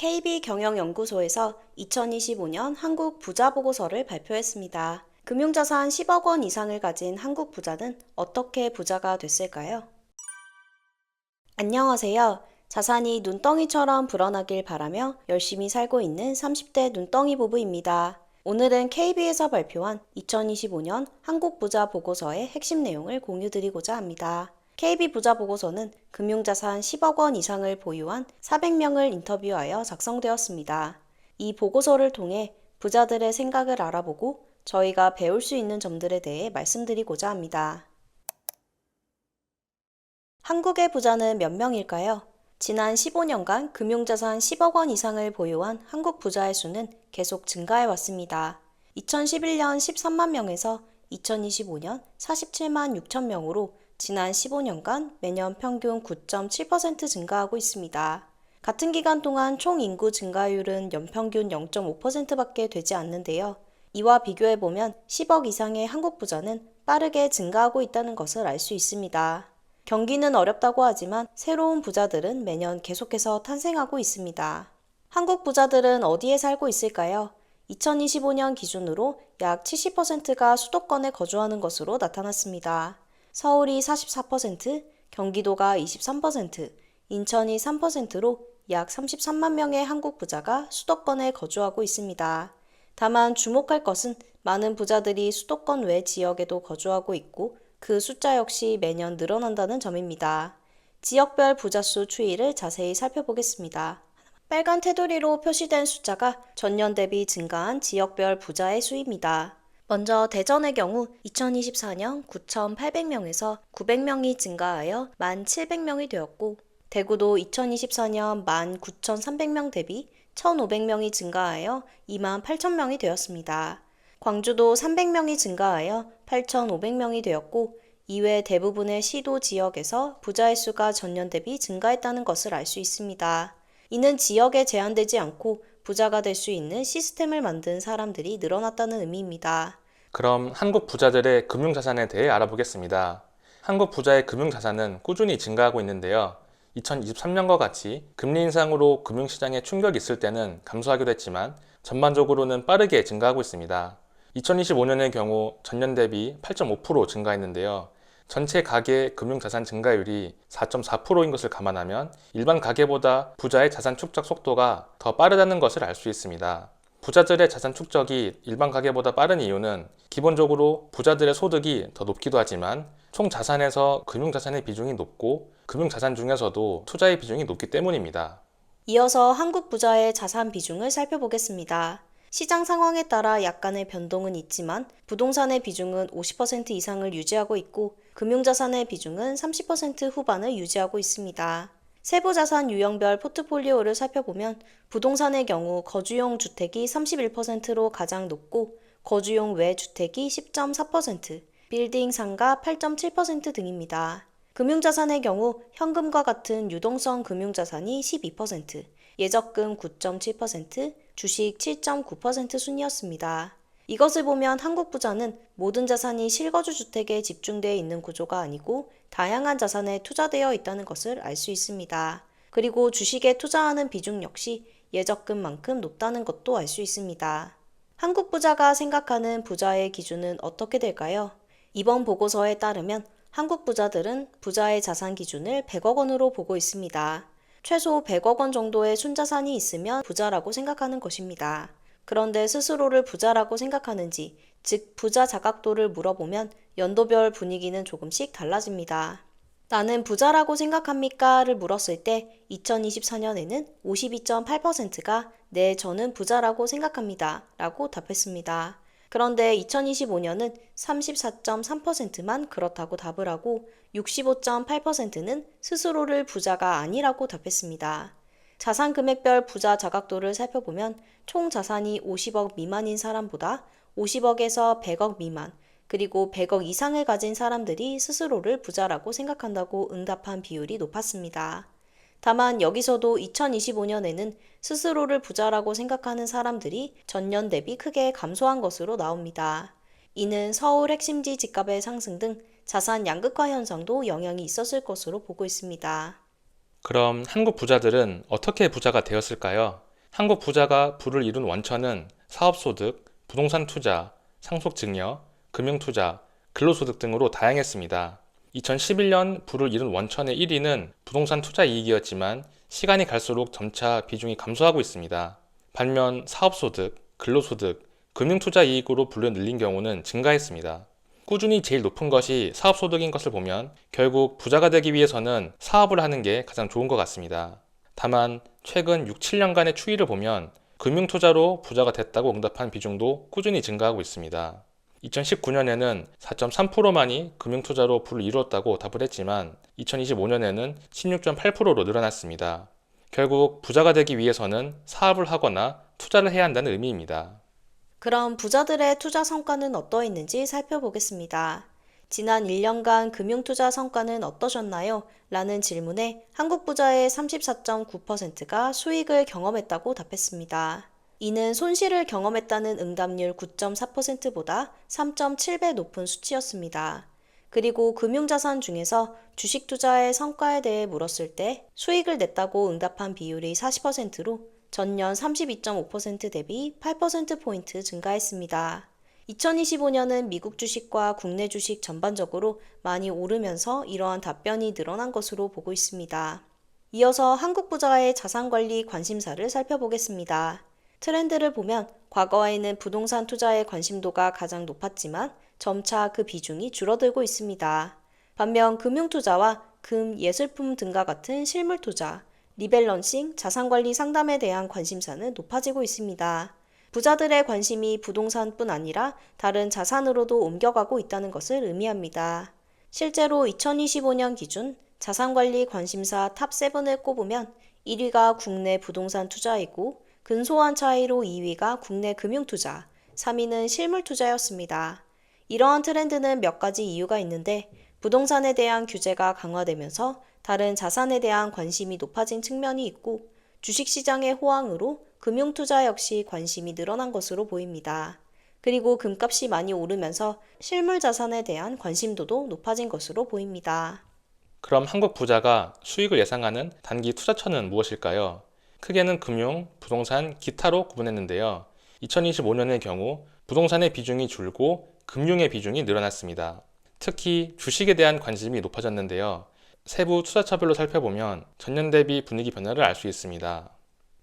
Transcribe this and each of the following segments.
KB경영연구소에서 2025년 한국 부자 보고서를 발표했습니다. 금융자산 10억 원 이상을 가진 한국 부자는 어떻게 부자가 됐을까요? 안녕하세요. 자산이 눈덩이처럼 불어나길 바라며 열심히 살고 있는 30대 눈덩이 부부입니다. 오늘은 KB에서 발표한 2025년 한국 부자 보고서의 핵심 내용을 공유드리고자 합니다. KB 부자 보고서는 금융자산 10억 원 이상을 보유한 400명을 인터뷰하여 작성되었습니다. 이 보고서를 통해 부자들의 생각을 알아보고 저희가 배울 수 있는 점들에 대해 말씀드리고자 합니다. 한국의 부자는 몇 명일까요? 지난 15년간 금융자산 10억 원 이상을 보유한 한국 부자의 수는 계속 증가해 왔습니다. 2011년 13만 명에서 2025년 47만 6천 명으로 지난 15년간 매년 평균 9.7% 증가하고 있습니다. 같은 기간 동안 총 인구 증가율은 연평균 0.5%밖에 되지 않는데요. 이와 비교해보면 10억 이상의 한국 부자는 빠르게 증가하고 있다는 것을 알 수 있습니다. 경기는 어렵다고 하지만 새로운 부자들은 매년 계속해서 탄생하고 있습니다. 한국 부자들은 어디에 살고 있을까요? 2025년 기준으로 약 70%가 수도권에 거주하는 것으로 나타났습니다. 서울이 44%, 경기도가 23%, 인천이 3%로 약 33만 명의 한국 부자가 수도권에 거주하고 있습니다. 다만 주목할 것은 많은 부자들이 수도권 외 지역에도 거주하고 있고 그 숫자 역시 매년 늘어난다는 점입니다. 지역별 부자수 추이를 자세히 살펴보겠습니다. 빨간 테두리로 표시된 숫자가 전년 대비 증가한 지역별 부자의 수입니다. 먼저 대전의 경우 2024년 9,800명에서 900명이 증가하여 1,700명이 되었고, 대구도 2024년 19,300명 대비 1,500명이 증가하여 28,000명이 되었습니다. 광주도 300명이 증가하여 8,500명이 되었고, 이외 대부분의 시도 지역에서 부자의 수가 전년 대비 증가했다는 것을 알 수 있습니다. 이는 지역에 제한되지 않고 부자가 될 수 있는 시스템을 만든 사람들이 늘어났다는 의미입니다. 그럼 한국 부자들의 금융자산에 대해 알아보겠습니다. 한국 부자의 금융자산은 꾸준히 증가하고 있는데요. 2023년과 같이 금리 인상으로 금융시장에 충격이 있을 때는 감소하기도 했지만 전반적으로는 빠르게 증가하고 있습니다. 2025년의 경우 전년 대비 8.5% 증가했는데요. 전체 가계 금융자산 증가율이 4.4%인 것을 감안하면 일반 가계보다 부자의 자산 축적 속도가 더 빠르다는 것을 알 수 있습니다. 부자들의 자산 축적이 일반 가계보다 빠른 이유는 기본적으로 부자들의 소득이 더 높기도 하지만 총 자산에서 금융자산의 비중이 높고 금융자산 중에서도 투자의 비중이 높기 때문입니다. 이어서 한국 부자의 자산 비중을 살펴보겠습니다. 시장 상황에 따라 약간의 변동은 있지만 부동산의 비중은 50% 이상을 유지하고 있고 금융자산의 비중은 30% 후반을 유지하고 있습니다. 세부자산 유형별 포트폴리오를 살펴보면 부동산의 경우 거주용 주택이 31%로 가장 높고 거주용 외 주택이 10.4%, 빌딩 상가 8.7% 등입니다. 금융자산의 경우 현금과 같은 유동성 금융자산이 12%, 예적금 9.7%, 주식 7.9% 순이었습니다. 이것을 보면 한국 부자는 모든 자산이 실거주 주택에 집중되어 있는 구조가 아니고 다양한 자산에 투자되어 있다는 것을 알 수 있습니다. 그리고 주식에 투자하는 비중 역시 예적금만큼 높다는 것도 알 수 있습니다. 한국 부자가 생각하는 부자의 기준은 어떻게 될까요? 이번 보고서에 따르면 한국 부자들은 부자의 자산 기준을 100억 원으로 보고 있습니다. 최소 100억 원 정도의 순자산이 있으면 부자라고 생각하는 것입니다. 그런데 스스로를 부자라고 생각하는지, 즉 부자 자각도를 물어보면 연도별 분위기는 조금씩 달라집니다. 나는 부자라고 생각합니까?를 물었을 때 2024년에는 52.8%가 네, 저는 부자라고 생각합니다. 라고 답했습니다. 그런데 2025년은 34.3%만 그렇다고 답을 하고 65.8%는 스스로를 부자가 아니라고 답했습니다. 자산 금액별 부자 자각도를 살펴보면 총 자산이 50억 미만인 사람보다 50억에서 100억 미만, 그리고 100억 이상을 가진 사람들이 스스로를 부자라고 생각한다고 응답한 비율이 높았습니다. 다만 여기서도 2025년에는 스스로를 부자라고 생각하는 사람들이 전년 대비 크게 감소한 것으로 나옵니다. 이는 서울 핵심지 집값의 상승 등 자산 양극화 현상도 영향이 있었을 것으로 보고 있습니다. 그럼 한국 부자들은 어떻게 부자가 되었을까요? 한국 부자가 부를 이룬 원천은 사업소득, 부동산 투자, 상속증여, 금융투자, 근로소득 등으로 다양했습니다. 2011년 부를 이룬 원천의 1위는 부동산 투자 이익이었지만 시간이 갈수록 점차 비중이 감소하고 있습니다. 반면 사업소득, 근로소득, 금융투자 이익으로 불려 늘린 경우는 증가했습니다. 꾸준히 제일 높은 것이 사업소득인 것을 보면 결국 부자가 되기 위해서는 사업을 하는 게 가장 좋은 것 같습니다. 다만 최근 6, 7년간의 추이를 보면 금융투자로 부자가 됐다고 응답한 비중도 꾸준히 증가하고 있습니다. 2019년에는 4.3%만이 금융투자로 부를 이루었다고 답을 했지만 2025년에는 16.8%로 늘어났습니다. 결국 부자가 되기 위해서는 사업을 하거나 투자를 해야 한다는 의미입니다. 그럼 부자들의 투자 성과는 어떠했는지 살펴보겠습니다. 지난 1년간 금융투자 성과는 어떠셨나요? 라는 질문에 한국 부자의 34.9%가 수익을 경험했다고 답했습니다. 이는 손실을 경험했다는 응답률 9.4%보다 3.7배 높은 수치였습니다. 그리고 금융자산 중에서 주식 투자의 성과에 대해 물었을 때 수익을 냈다고 응답한 비율이 40%로 전년 32.5% 대비 8%포인트 증가했습니다. 2025년은 미국 주식과 국내 주식 전반적으로 많이 오르면서 이러한 답변이 늘어난 것으로 보고 있습니다. 이어서 한국 부자의 자산관리 관심사를 살펴보겠습니다. 트렌드를 보면 과거에는 부동산 투자의 관심도가 가장 높았지만 점차 그 비중이 줄어들고 있습니다. 반면 금융투자와 금, 예술품 등과 같은 실물투자, 리밸런싱, 자산관리 상담에 대한 관심사는 높아지고 있습니다. 부자들의 관심이 부동산뿐 아니라 다른 자산으로도 옮겨가고 있다는 것을 의미합니다. 실제로 2025년 기준 자산관리 관심사 탑7을 꼽으면 1위가 국내 부동산 투자이고 근소한 차이로 2위가 국내 금융투자, 3위는 실물투자였습니다. 이러한 트렌드는 몇 가지 이유가 있는데 부동산에 대한 규제가 강화되면서 다른 자산에 대한 관심이 높아진 측면이 있고 주식시장의 호황으로 금융투자 역시 관심이 늘어난 것으로 보입니다. 그리고 금값이 많이 오르면서 실물 자산에 대한 관심도도 높아진 것으로 보입니다. 그럼 한국 부자가 수익을 예상하는 단기 투자처는 무엇일까요? 크게는 금융, 부동산, 기타로 구분했는데요. 2025년의 경우 부동산의 비중이 줄고 금융의 비중이 늘어났습니다. 특히 주식에 대한 관심이 높아졌는데요. 세부 투자처별로 살펴보면 전년 대비 분위기 변화를 알 수 있습니다.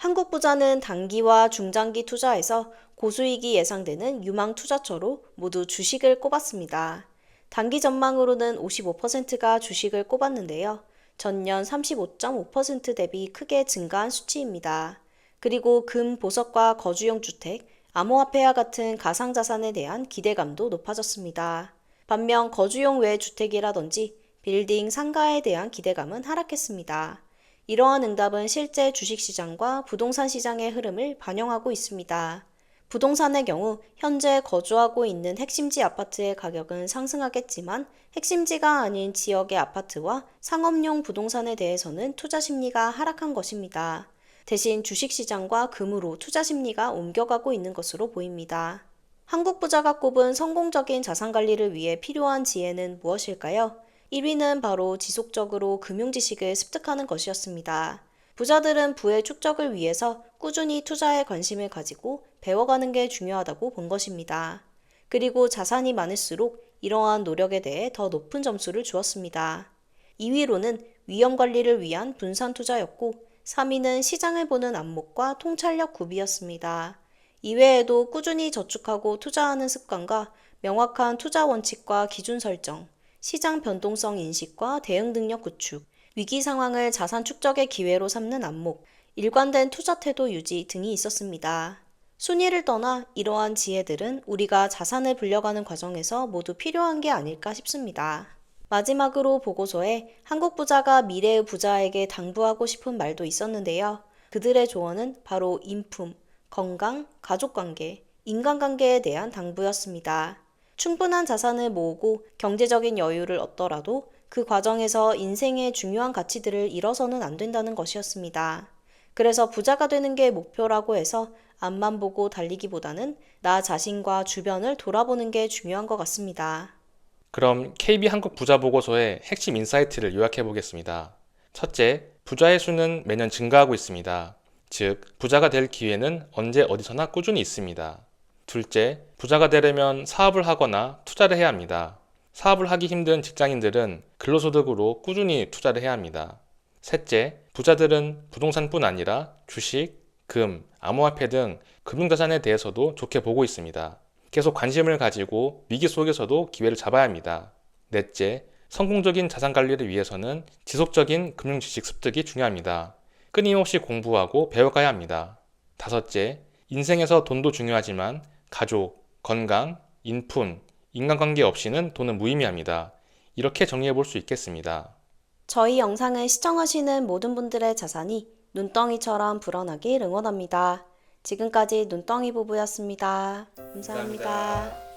한국 부자는 단기와 중장기 투자에서 고수익이 예상되는 유망 투자처로 모두 주식을 꼽았습니다. 단기 전망으로는 55%가 주식을 꼽았는데요. 전년 35.5% 대비 크게 증가한 수치입니다. 그리고 금, 보석과 거주용 주택, 암호화폐와 같은 가상자산에 대한 기대감도 높아졌습니다. 반면 거주용 외 주택이라든지 빌딩, 상가에 대한 기대감은 하락했습니다. 이러한 응답은 실제 주식시장과 부동산 시장의 흐름을 반영하고 있습니다. 부동산의 경우 현재 거주하고 있는 핵심지 아파트의 가격은 상승하겠지만 핵심지가 아닌 지역의 아파트와 상업용 부동산에 대해서는 투자 심리가 하락한 것입니다. 대신 주식시장과 금으로 투자 심리가 옮겨가고 있는 것으로 보입니다. 한국 부자가 꼽은 성공적인 자산관리를 위해 필요한 지혜는 무엇일까요? 1위는 바로 지속적으로 금융지식을 습득하는 것이었습니다. 부자들은 부의 축적을 위해서 꾸준히 투자에 관심을 가지고 배워가는 게 중요하다고 본 것입니다. 그리고 자산이 많을수록 이러한 노력에 대해 더 높은 점수를 주었습니다. 2위로는 위험 관리를 위한 분산 투자였고 3위는 시장을 보는 안목과 통찰력 구비였습니다. 이외에도 꾸준히 저축하고 투자하는 습관과 명확한 투자 원칙과 기준 설정, 시장 변동성 인식과 대응 능력 구축, 위기 상황을 자산 축적의 기회로 삼는 안목, 일관된 투자 태도 유지 등이 있었습니다. 순위를 떠나 이러한 지혜들은 우리가 자산을 불려가는 과정에서 모두 필요한 게 아닐까 싶습니다. 마지막으로 보고서에 한국 부자가 미래의 부자에게 당부하고 싶은 말도 있었는데요. 그들의 조언은 바로 인품, 건강, 가족관계, 인간관계에 대한 당부였습니다. 충분한 자산을 모으고 경제적인 여유를 얻더라도 그 과정에서 인생의 중요한 가치들을 잃어서는 안 된다는 것이었습니다. 그래서 부자가 되는 게 목표라고 해서 앞만 보고 달리기보다는 나 자신과 주변을 돌아보는 게 중요한 것 같습니다. 그럼 KB 한국 부자 보고서의 핵심 인사이트를 요약해 보겠습니다. 첫째, 부자의 수는 매년 증가하고 있습니다. 즉, 부자가 될 기회는 언제 어디서나 꾸준히 있습니다. 둘째, 부자가 되려면 사업을 하거나 투자를 해야 합니다. 사업을 하기 힘든 직장인들은 근로소득으로 꾸준히 투자를 해야 합니다. 셋째, 부자들은 부동산뿐 아니라 주식, 금, 암호화폐 등 금융자산에 대해서도 좋게 보고 있습니다. 계속 관심을 가지고 위기 속에서도 기회를 잡아야 합니다. 넷째, 성공적인 자산 관리를 위해서는 지속적인 금융 지식 습득이 중요합니다. 끊임없이 공부하고 배워가야 합니다. 다섯째, 인생에서 돈도 중요하지만 가족, 건강, 인품, 인간관계 없이는 돈은 무의미합니다. 이렇게 정리해 볼 수 있겠습니다. 저희 영상을 시청하시는 모든 분들의 자산이 눈덩이처럼 불어나길 응원합니다. 지금까지 눈덩이 부부였습니다. 감사합니다.